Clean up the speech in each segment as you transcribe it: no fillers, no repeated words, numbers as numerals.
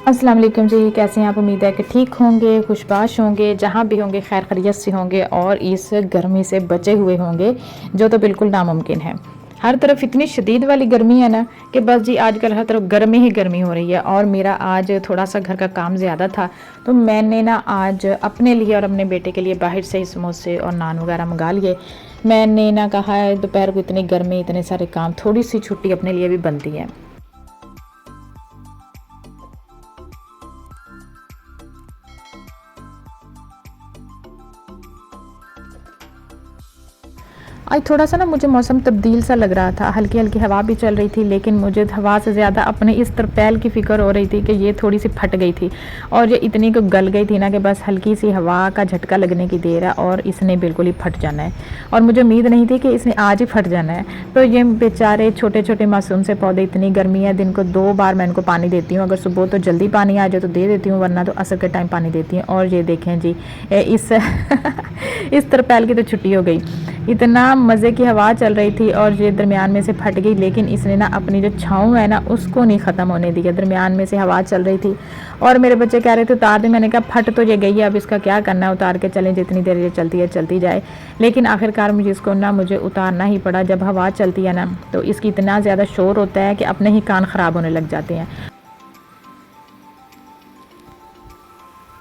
अस्सलाम वालेकुम जी, कैसे हैं आप? उम्मीद है कि ठीक होंगे, खुशबाश होंगे, जहाँ भी होंगे खैर खैरियत से होंगे और इस गर्मी से बचे हुए होंगे, जो तो बिल्कुल नामुमकिन है। हर तरफ इतनी शदीद वाली गर्मी है ना कि बस जी आजकल हर तरफ गर्मी ही गर्मी हो रही है। और मेरा आज थोड़ा-सा घर का काम ज़्यादा था, तो मैंने ना आज अपने लिए और अपने बेटे के लिए बाहर से ही समोसे और नान वगैरह मँगा लिए। मैंने ना कहा है दोपहर को इतनी गर्मी, इतने सारे काम, थोड़ी-सी छुट्टी अपने लिए भी बनती है। आज थोड़ा-सा ना मुझे मौसम तब्दील सा लग रहा था, हल्की-हल्की हवा भी चल रही थी, लेकिन मुझे हवा से ज़्यादा अपने इस तरपेल की फ़िक्र हो रही थी कि ये थोड़ी-सी फट गई थी और ये इतनी को गल गई थी ना कि बस हल्की-सी हवा का झटका लगने की देर है और इसने बिल्कुल ही फट जाना है। और मुझे उम्मीद नहीं थी कि इसने आज ही फट जाना है। तो ये बेचारे छोटे-छोटे मासूम से पौधे, इतनी गर्मी है, दिन को 2 बार मैं इनको पानी देती हूँ। अगर सुबह तो जल्दी पानी आ जाए तो दे देती हूँ, वरना तो असर के टाइम पानी देती हूँ। और ये देखें जी, इस इस तरपेल की तो छुट्टी हो गई। इतना मज़े की हवा चल रही थी और ये दरमियान में से फट गई, लेकिन इसने ना अपनी जो छाँव है ना उसको नहीं ख़त्म होने दिया। दरमियान में से हवा चल रही थी और मेरे बच्चे कह रहे थे उतार दे। मैंने कहा फट तो ये गई है, अब इसका क्या करना है, उतार के चलें, जितनी देर ये चलती है चलती जाए। लेकिन आखिरकार मुझे उतारना ही पड़ा। जब हवा चलती है ना तो इसकी इतना ज़्यादा शोर होता है कि अपने ही कान ख़राब होने लग जाते हैं।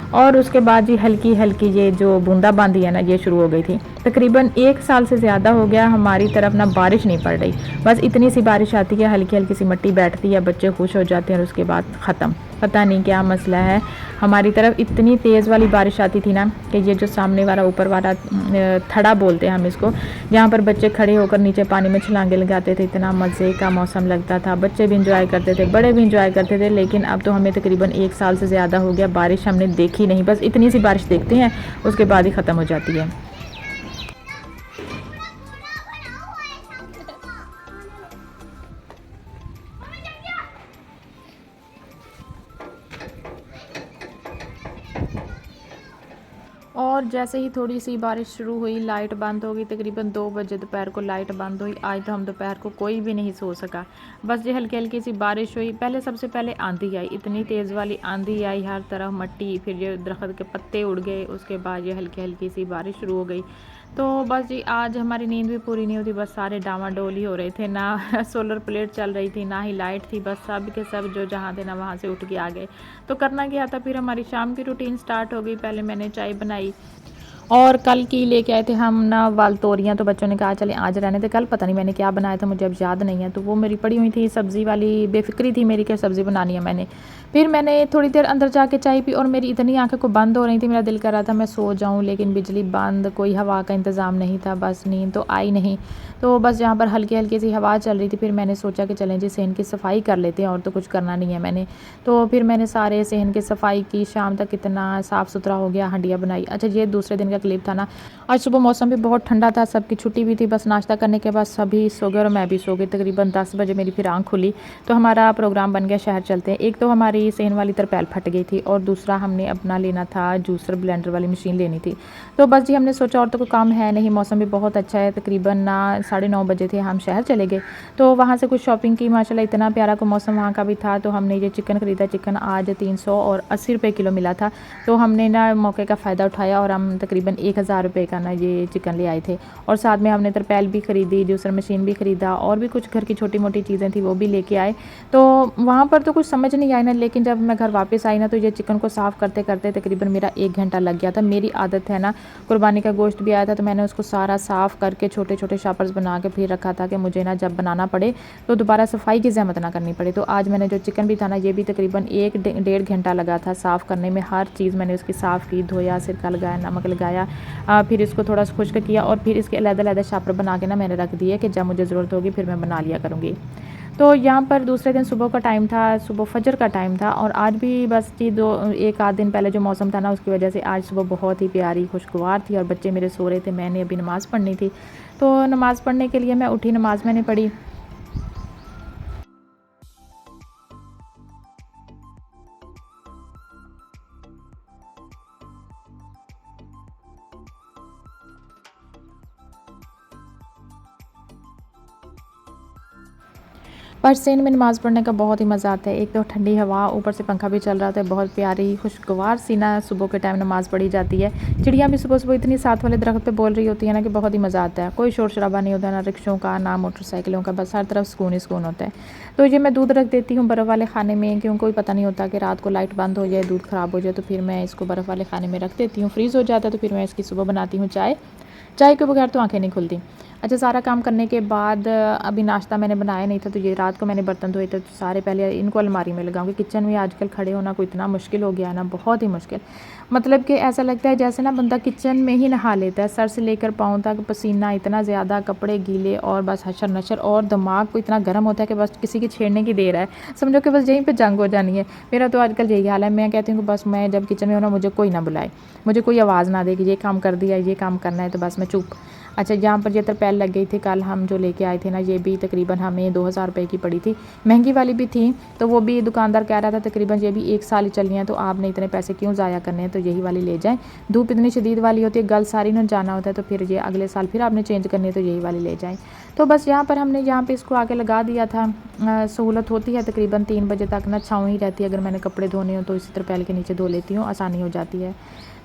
और उसके बाद जी हल्की-हल्की ये जो बूंदा-बांदी है ना ये शुरू हो गई थी। तकरीबन 1 साल से ज़्यादा हो गया हमारी तरफ ना बारिश नहीं पड़ रही। बस इतनी सी बारिश आती है, हल्की-हल्की सी मिट्टी बैठती है, बच्चे खुश हो जाते हैं और उसके बाद ख़त्म। पता नहीं क्या मसला है। हमारी तरफ इतनी तेज़ वाली बारिश आती थी ना कि ये जो सामने वाला ऊपर वाला थड़ा बोलते हैं हम इसको, जहाँ पर बच्चे खड़े होकर नीचे पानी में छलांगे लगाते थे, इतना मज़े का मौसम लगता था। बच्चे भी इंजॉय करते थे, बड़े भी इंजॉय करते थे। लेकिन अब तो हमें तकरीबन 1 साल से ज़्यादा हो गया बारिश हमने देखी नहीं। बस इतनी सी बारिश देखते हैं, उसके बाद ही ख़त्म हो जाती है। और जैसे ही थोड़ी सी बारिश शुरू हुई लाइट बंद हो गई। तकरीबन 2 बजे दोपहर को लाइट बंद हुई। आज तो हम दोपहर को कोई भी नहीं सो सका। बस ये हल्की हल्की सी बारिश हुई। सबसे पहले आंधी आई, इतनी तेज़ वाली आंधी आई, हर तरफ मट्टी, फिर ये दरख्त के पत्ते उड़ गए। उसके बाद ये हल्की हल्की सी बारिश शुरू हो गई। तो बस जी आज हमारी नींद भी पूरी नहीं होती, बस सारे डामाडोल ही हो रहे थे ना। सोलर प्लेट चल रही थी, ना ही लाइट थी। बस सब के सब जो जहाँ थे ना वहाँ से उठ के आ गए। तो करना क्या था, फिर हमारी शाम की रूटीन स्टार्ट हो गई। पहले मैंने चाय बनाई और कल की लेके आए थे हम ना वाल तोरियाँ। तो बच्चों ने कहा चले आज रहने थे। कल पता नहीं मैंने क्या बनाया था, मुझे अब याद नहीं है। तो वो मेरी पड़ी हुई थी सब्ज़ी वाली, बेफ़िक्री थी मेरी कि सब्ज़ी बनानी है मैंने। फिर मैंने थोड़ी देर अंदर जाके चाय पी और मेरी इतनी आँखें को बंद हो रही थी, मेरा दिल कर रहा था मैं सो जाऊँ, लेकिन बिजली बंद, कोई हवा का इंतज़ाम नहीं था, बस नींद तो आई नहीं। तो बस जहाँ पर हल्की-हल्की सी हवा चल रही थी, फिर मैंने सोचा कि चलें जी सहन की सफाई कर लेते हैं, और तो कुछ करना नहीं है मैंने। तो फिर मैंने सारे सहन की सफाई की, शाम तक कितना साफ़-सुथरा हो गया, हंडिया बनाई। अच्छा ये दूसरे दिन का क्लिप था ना। आज सुबह मौसम भी बहुत ठंडा था, सबकी छुट्टी भी थी। बस नाश्ता करने के बाद सभी सो गए और मैं भी सो गई। तकरीबन 10 बजे मेरी फिर आँख खुली, तो हमारा प्रोग्राम बन गया शहर चलते हैं। एक तो हमारी सेहन वाली तरपेल फट गई थी और दूसरा हमने अपना लेना था जूसर ब्लेंडर वाली मशीन लेनी थी। तो बस जी हमने सोचा और तो कोई काम है नहीं, मौसम भी बहुत अच्छा है। तकरीबन ना 9:30 बजे थे, हम शहर चले गए। तो वहाँ से कुछ शॉपिंग की, माशाल्लाह इतना प्यारा को मौसम वहाँ का भी था। तो हमने ये चिकन ख़रीदा। चिकन आज 380 रुपये किलो मिला था। तो हमने ना मौके का फ़ायदा उठाया और हम तकरीबन 1000 रुपये का ना ये चिकन ले आए थे। और साथ में हमने तरपेल भी ख़रीदी, जूसर मशीन भी ख़रीदा और भी कुछ घर की छोटी-मोटी चीज़ें थी वो भी लेके आए। तो वहाँ पर तो कुछ समझ नहीं आई ना, लेकिन जब मैं घर वापस आई ना तो ये चिकन को साफ़ करते-करते तकरीबन मेरा 1 घंटा लग गया था। मेरी आदत है ना, कुर्बानी का गोश्त भी आया था तो मैंने उसको सारा साफ़ करके छोटे-छोटे शॉपर्स बना के फिर रखा था कि मुझे ना जब बनाना पड़े तो दोबारा सफाई की ज़हमत ना करनी पड़े। तो आज मैंने जो चिकन भी था ना, ये भी तकरीबन 1 डेढ़ घंटा लगा था साफ़ करने में। हर चीज़ मैंने उसकी साफ़ की, धोया, सिरका लगाया, नमक लगाया, फिर इसको थोड़ा सा खुश्क किया और फिर इसके अलग-अलग शापर बना के ना मैंने रख दिए कि जब मुझे ज़रूरत होगी फिर मैं बना लिया करूँगी। तो यहाँ पर दूसरे दिन सुबह का टाइम था, सुबह फजर का टाइम था। और आज भी बस जी 2 1 आध दिन पहले जो मौसम था ना उसकी वजह से आज सुबह बहुत ही प्यारी खुशगवार थी और बच्चे मेरे सो रहे थे, मैंने अभी नमाज़ पढ़नी थी। तो नमाज़ पढ़ने के लिए मैं उठी, नमाज़ मैंने पढ़ी। परसेन में नमाज़ पढ़ने का बहुत ही मज़ा आता है। एक तो ठंडी हवा, ऊपर से पंखा भी चल रहा था, बहुत प्यारी खुशगवार सी ना सुबह के टाइम नमाज़ पढ़ी जाती है। चिड़ियाँ भी सुबह-सुबह इतनी साथ वाले दरख्त पे बोल रही होती है ना कि बहुत ही मज़ा आता है। कोई शोर-शराबा नहीं होता, ना रिक्शों का, ना मोटरसाइकिलों का, बस हर तरफ सुकून ही सुकून होता है। तो ये मैं दूध रख देती हूँ बर्फ़ वाले खाने में, क्योंकि कोई पता नहीं होता कि रात को लाइट बंद हो जाए, दूध ख़राब हो जाए, तो फिर मैं इसको बर्फ़ वाले खाने में रख देती हूँ। फ्रीज़ हो जाता है तो फिर मैं इसकी सुबह बनाती हूँ चाय। चाय के बगैर तो आँखें नहीं खुलती। अच्छा, सारा काम करने के बाद अभी नाश्ता मैंने बनाया नहीं था, तो ये रात को मैंने बर्तन धोए थे, तो सारे पहले इनको अलमारी में लगाऊंगी। किचन में आजकल खड़े होना कोई इतना मुश्किल हो गया है ना, बहुत ही मुश्किल। मतलब कि ऐसा लगता है जैसे ना बंदा किचन में ही नहा लेता है, सर से लेकर पाँव तक पसीना इतना ज़्यादा, कपड़े गीले और बस हशर नशर, और दिमाग को इतना गर्म होता है कि बस किसी की छेड़ने की देर है, समझो कि बस यहीं पर जंग हो जानी है। मेरा तो आजकल यही हाल है। मैं कहती हूँ कि बस मैं जब किचन में हूँ ना, मुझे कोई ना बुलाए, मुझे कोई आवाज़ ना दे कि ये काम कर दिया, ये काम करना है, तो बस मैं चुप। अच्छा, यहाँ पर ये तरपेल लग गई थी, कल हम जो लेके आए थे ना, ये भी तकरीबन हमें 2000 रुपये की पड़ी थी। महंगी वाली भी थी, तो वो भी दुकानदार कह रहा था तकरीबन ये भी 1 साल ही चलनी है, तो आपने इतने पैसे क्यों ज़ाया करने हैं, तो यही वाली ले जाएँ। धूप इतनी शदीद वाली होती है, गल सारी न जाना होता है, तो फिर ये अगले साल फिर आपने चेंज करनी है, तो यही वाली ले जाएँ। तो बस यहाँ पर हमने यहाँ पे इसको आके लगा दिया था। सहूलत होती है तकरीबन 3 बजे तक ना, छाँव ही रहती है। अगर मैंने कपड़े धोने हो तो इसी तरपेल के नीचे धो लेती हूँ, आसानी हो जाती है।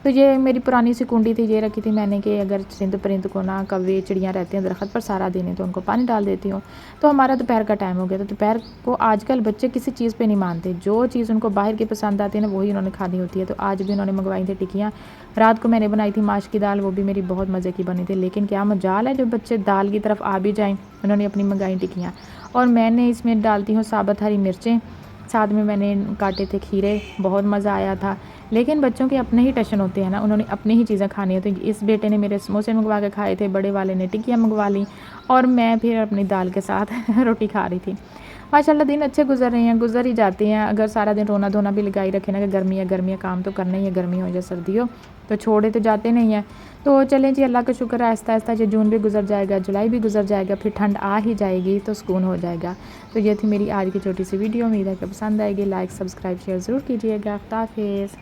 तो ये मेरी पुरानी सी कुंडी थी, ये रखी थी मैंने कि अगर चरिंद परिंद को ना, कौवे चिड़ियाँ रहती हैं दरख्त पर सारा दिन ही, तो उनको पानी डाल देती हूँ। तो हमारा दोपहर का टाइम हो गया, तो दोपहर को आजकल बच्चे किसी चीज़ पे नहीं मानते, जो चीज़ उनको बाहर की पसंद आती है ना, वही उन्होंने खानी होती है। तो आज भी उन्होंने मंगवाई थी टिक्कियाँ। रात को मैंने बनाई थी माश की दाल, वो भी मेरी बहुत मज़े की बनी थी। लेकिन क्या मजाल है जो बच्चे दाल की तरफ आ भी जाएँ, उन्होंने अपनी मंगाई टिक्कियाँ। और मैंने इसमें डालती हूँ साबुत हरी मिर्चें, साथ में मैंने काटे थे खीरे, बहुत मज़ा आया था। लेकिन बच्चों के अपने ही टशन होते हैं ना, उन्होंने अपनी ही चीज़ें खानी होती हैं। इस बेटे ने मेरे समोसे मंगवा के खाए थे, बड़े वाले ने टिक्कियाँ मंगवा ली, और मैं फिर अपनी दाल के साथ रोटी खा रही थी। माशाल्लाह दिन अच्छे गुजर रहे हैं, गुजर ही जाते हैं। अगर सारा दिन रोना धोना भी लगाई रखे ना कि गर्मी है, गर्मी है, काम तो करना ही है, गर्मी हो या सर्दी हो, तो छोड़े तो जाते नहीं हैं। तो चलें जी, अल्लाह का शुक्र है, आहिस्ता आहिस्ता ये जून भी गुजर जाएगा, जुलाई भी गुजर जाएगा, फिर ठंड आ ही जाएगी, तो सुकून हो जाएगा। तो ये थी मेरी आज की छोटी सी वीडियो। उम्मीद है कि पसंद आएगी। लाइक, सब्सक्राइब, शेयर ज़रूर कीजिएगा। खुदा हाफिज़।